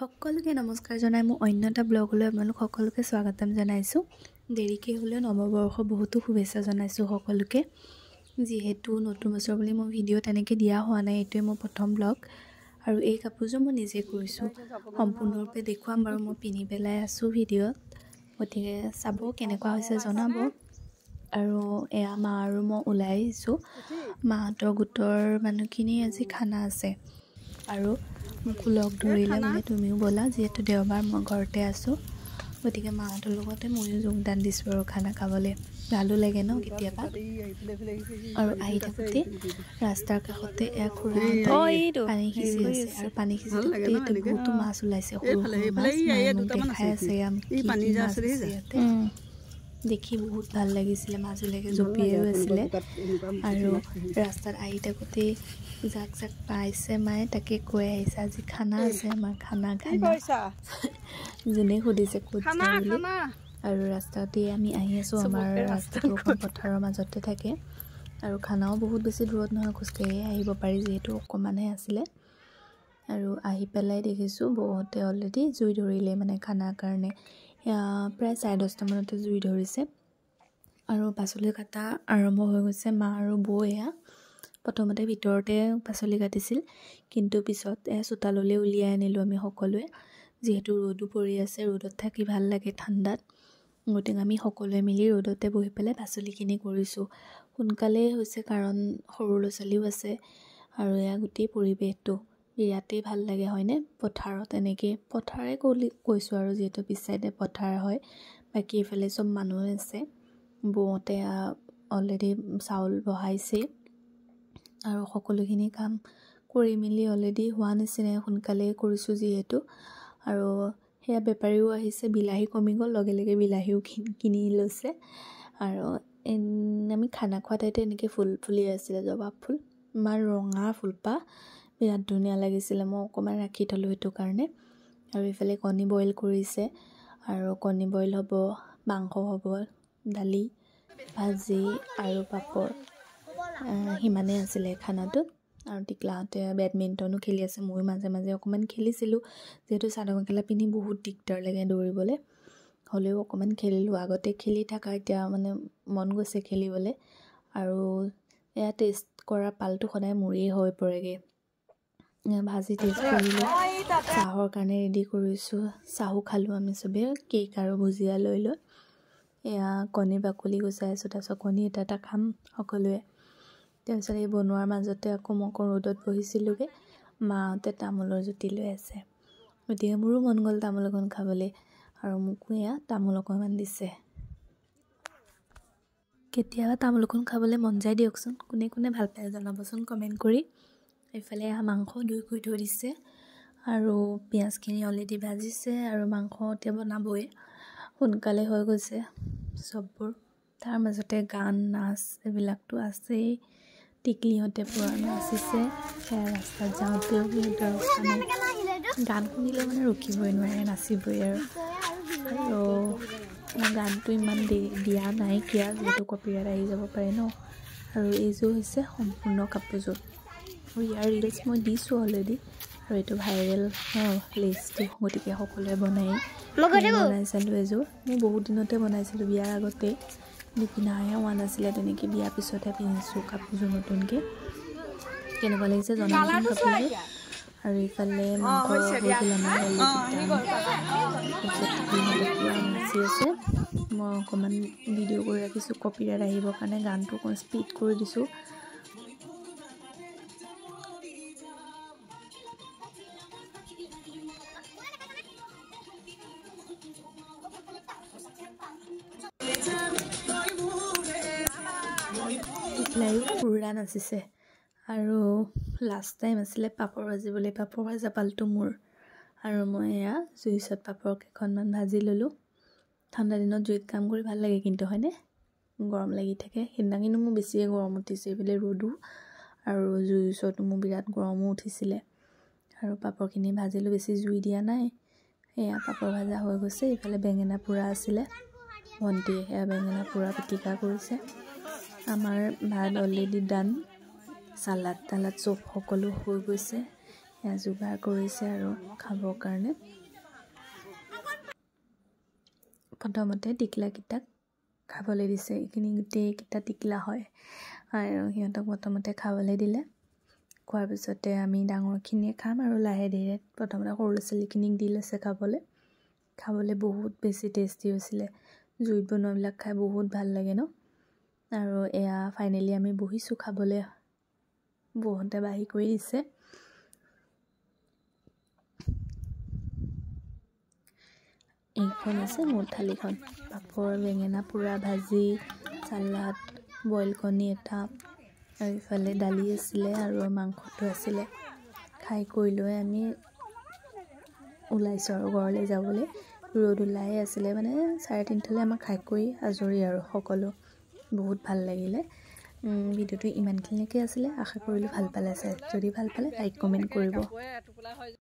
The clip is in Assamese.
সকলোকে নমস্কাৰ জনাই মই অন্য এটা ব্লগলৈ আপোনালোক সকলোকে স্বাগতম জনাইছোঁ। দেৰিকৈ হ'লেও নৱবৰ্ষ বহুতো শুভেচ্ছা জনাইছোঁ সকলোকে। যিহেতু নতুন বছৰ বুলি মই ভিডিঅ' তেনেকৈ দিয়া হোৱা নাই, এইটোৱে মোৰ প্ৰথম ব্লগ আৰু এই কাপোৰযোৰ মই নিজে কৰিছোঁ। সম্পূৰ্ণৰূপে দেখুৱাম বাৰু, মই পিন্ধি পেলাই আছোঁ ভিডিঅ'ত, গতিকে চাব কেনেকুৱা হৈছে জনাব। আৰু এয়া মা আৰু মই ওলাই আহিছোঁ। মাহঁতৰ গোটৰ মানুহখিনি আজি খানা আছে আৰু মোকো লগ ধৰিলে, মানে তুমিও ব'লা, যিহেতু দেওবাৰ মই ঘৰতে আছোঁ, গতিকে মাহঁতৰ লগতে ময়ো যোগদান দিছোঁ আৰু খানা খাবলৈ। ভালো লাগে ন কেতিয়াবা। আৰু আহি থাকোঁতে ৰাস্তাৰ কাষতে এয়া খুৰা পানী সিঁচি আছে আৰু পানী সিঁচি থাকোঁতে বহুতো মাছ ওলাইছে, সৰু সৰু মাছ। মায়ে মোক দেখাই আছে মাছ আছে ইয়াতে। দেখি বহুত ভাল লাগিছিলে, মাছবিলাকে জঁপিয়াইও আছিলে। আৰু ৰাস্তাত আহি থাকোঁতেই যাক যাক পাইছে মায়ে তাকে কৈ আহিছে আজি খানা আছে আমাৰ, খানা যোনে সুধিছে ক'ত যায় বুলি। আৰু ৰাস্তাতে আমি আহি আছোঁ, আমাৰ ৰাস্তাটো অকণ পথাৰৰ মাজতে থাকে আৰু খানাও বহুত বেছি দূৰত নহয়, খোজকাঢ়িয়ে আহিব পাৰি, যিহেতু অকণমানহে আছিলে। আৰু আহি পেলাই দেখিছোঁ বৌহঁতে অলৰেডি জুই ধৰিলে, মানে খানাৰ কাৰণে প্ৰায় 10:30 মানতে জুই ধৰিছে আৰু পাচলি কাটা আৰম্ভ হৈ গৈছে। মা আৰু বৌ এয়া প্ৰথমতে ভিতৰতে পাচলি কাটিছিল, কিন্তু পিছত চোতাললৈ উলিয়াই আনিলোঁ আমি সকলোৱে, যিহেতু ৰ'দো পৰি আছে, ৰ'দত থাকি ভাল লাগে ঠাণ্ডাত, গতিকে আমি সকলোৱে মিলি ৰ'দতে বহি পেলাই পাচলিখিনি কৰিছোঁ। সোনকালেই হৈছে কাৰণ সৰু ল'ৰা ছোৱালীও আছে আৰু এয়া গোটেই পৰিৱেশটো বিৰাটেই ভাল লাগে হয়নে। পথাৰত এনেকৈ পথাৰে কৈছোঁ আৰু যিহেতু পিছ চাইডে পথাৰ হয়, বাকী এইফালে চব মানুহ আছে। বৌহঁতে অলৰেডি চাউল বহাইছেই আৰু সকলোখিনি কাম কৰি মেলি অলৰেডি হোৱা নিচিনাই, সোনকালেই কৰিছোঁ যিহেতু। আৰু সেয়া বেপাৰীও আহিছে, বিলাহী কমি গ'ল, লগে লগে বিলাহীও কিনি লৈছে। আৰু আমি খানা খোৱা ঠাইতে এনেকৈ ফুল ফুলি আছিলে, জবা ফুল, ইমান ৰঙা ফুলপাহ, বিৰাট ধুনীয়া লাগিছিলে। মই অকণমান ৰাখি থ'লোঁ সেইটো কাৰণে। আৰু এইফালে কণী বইল কৰিছে আৰু কণী বইল হ'ব, মাংস হ'ব, দালি, ভাজি আৰু পাপৰ, সিমানেই আছিলে খানাটোত। আৰু টিকলাহঁতে বেডমিণ্টনো খেলি আছে, ময়ো মাজে মাজে অকণমান খেলিছিলোঁ, যিহেতু চাদৰ মেখেলা পিন্ধি বহুত দিগদাৰ লাগে দৌৰিবলৈ, হ'লেও অকণমান খেলিলোঁ। আগতে খেলি থকা এতিয়া মানে মন গৈছে খেলিবলৈ। আৰু এয়া টেষ্ট কৰা পালটো সদায় মোৰেই হৈ পৰেগৈ। ভাজি টেষ্ট কৰিলোঁ, চাহৰ কাৰণে ৰেডি কৰিছোঁ, চাহো খালোঁ আমি চবেই, কেক আৰু ভুজিয়া লৈ লৈ। এয়া কণী বাকলি গুচাই আছোঁ, তাৰপিছত কণী এটা এটা খাম সকলোৱে। তাৰপিছত এই বনোৱাৰ মাজতে আকৌ মই ৰ'দত বহিছিলোঁগৈ, মাহঁতে তামোলৰ জুতি লৈ আছে, গতিকে মোৰো মন গ'ল তামোল অকণ খাবলৈ আৰু মোকো এয়া তামোল অকণমান দিছে। কেতিয়াবা তামোল অকণ খাবলৈ মন যায় দিয়কচোন, কোনে কোনে ভাল পায় জনাবচোন কমেণ্ট কৰি। এইফালে মাংস ধুই কৰি থৈ দিছে আৰু পিঁয়াজখিনি অলৰেডি ভাজিছে আৰু মাংস এতিয়া বনাবই, সোনকালে হৈ গৈছে চববোৰ। তাৰ মাজতে গান নাচ এইবিলাকতো আছেই, টিকলিহঁতে পূৰা নাচিছে। সেয়া ৰাস্তাত যাওঁতেও সিহঁতৰ গান শুনিলে মানে ৰখিবই নোৱাৰে, নাচিবই আৰু গানটো ইমান দিয়া নাই কিয়, যিহেতু কপিৰাইট আহি যাব পাৰে ন। আৰু এইযোৰ হৈছে সম্পূৰ্ণ কাপোৰযোৰ, আৰু ইয়াৰ ৰিলচ মই দিছোঁ অলৰেডি, আৰু এইটো ভাইৰেল লিষ্টটো, গতিকে সকলোৱে বনাইছিলোঁ এযোৰ। মই বহুত দিনতে বনাইছিলোঁ, বিয়াৰ আগতে, নিপিন্ধাহে হোৱা নাছিলে, তেনেকৈ বিয়াৰ পিছতহে পিন্ধিছোঁ কাপোৰযোৰ নতুনকৈ। কেনেকুৱা লাগিছে জনাবচোন কাপোৰযোৰ। আৰু ইফালে মাংস হৈ গ'ল আমাৰ পূৰা নাচি আছে। মই অকণমান ভিডিঅ' কৰি ৰাখিছোঁ, কপিৰাইট আহিবৰ কাৰণে গানটো অকণ স্পীড কৰি দিছোঁ। টিকলাইও পূৰা নাচিছে। আৰু লাষ্ট টাইম আছিলে পাপৰ ভাজিবলৈ, পাপৰ ভাজা পালটো মোৰ, আৰু মই এয়া জুই ওচৰত পাপৰ কেইখনমান ভাজি ল'লোঁ। ঠাণ্ডা দিনত জুইত কাম কৰি ভাল লাগে কিন্তু হয়নে, গৰম লাগি থাকে। সেইদিনা কিন্তু মোৰ বেছিয়ে গৰম উঠিছে, এইফালে ৰ'দো আৰু জুইৰ ওচৰতো মোৰ বিৰাট গৰমো উঠিছিলে। আৰু পাপৰখিনি ভাজিলোঁ, বেছি জুই দিয়া নাই। এয়া পাপৰ ভাজা হৈ গৈছে। এইফালে বেঙেনা পোৰা আছিলে, ভণ্টিয়ে সেয়া বেঙেনা পোৰা পিটিকা কৰিছে। আমাৰ ভাত অলৰেডি ডান, চালাড তালাড চব সকলো হৈ গৈছে। যোগাৰ কৰিছে আৰু খাবৰ কাৰণে। প্ৰথমতে টিকলাকেইটাক খাবলৈ দিছে। এইখিনি গোটেইকেইটা টিকলা হয় আৰু সিহঁতক প্ৰথমতে খাবলৈ দিলে। খোৱাৰ পিছতে আমি ডাঙৰখিনিয়ে খাম আৰু লাহে ধীৰে প্ৰথমতে সৰু ল'ৰা ছোৱালীখিনিক দি লৈছে খাবলৈ বহুত বেছি টেষ্টি হৈছিলে। জুইত বনোৱাবিলাক খাই বহুত ভাল লাগে ন। আৰু এয়া ফাইনেলি আমি বহিছোঁ খাবলৈ। বৌহঁতে বাঢ়ি কৰি দিছে। এইখন আছে মোৰ থালিখন। পাপৰ, বেঙেনা পোৰা ভাজি, চালাড, বইল কণী এটা, আৰু ইফালে দালি আছিলে আৰু মাংসটো আছিলে। খাই কৰি লৈ আমি ওলাইছোঁ আৰু ঘৰলৈ যাবলৈ। ৰ'দ ওলাই আছিলে মানে 3:30 আমাৰ খাই কৰি আজৰি আৰু সকলো। বহুত ভাল লাগিলে। ভিডিঅ'টো ইমানখিনিলৈকে আছিলে। আশা কৰিলোঁ ভাল পালে চাই। যদি ভাল পালে লাইক কমেণ্ট কৰিব।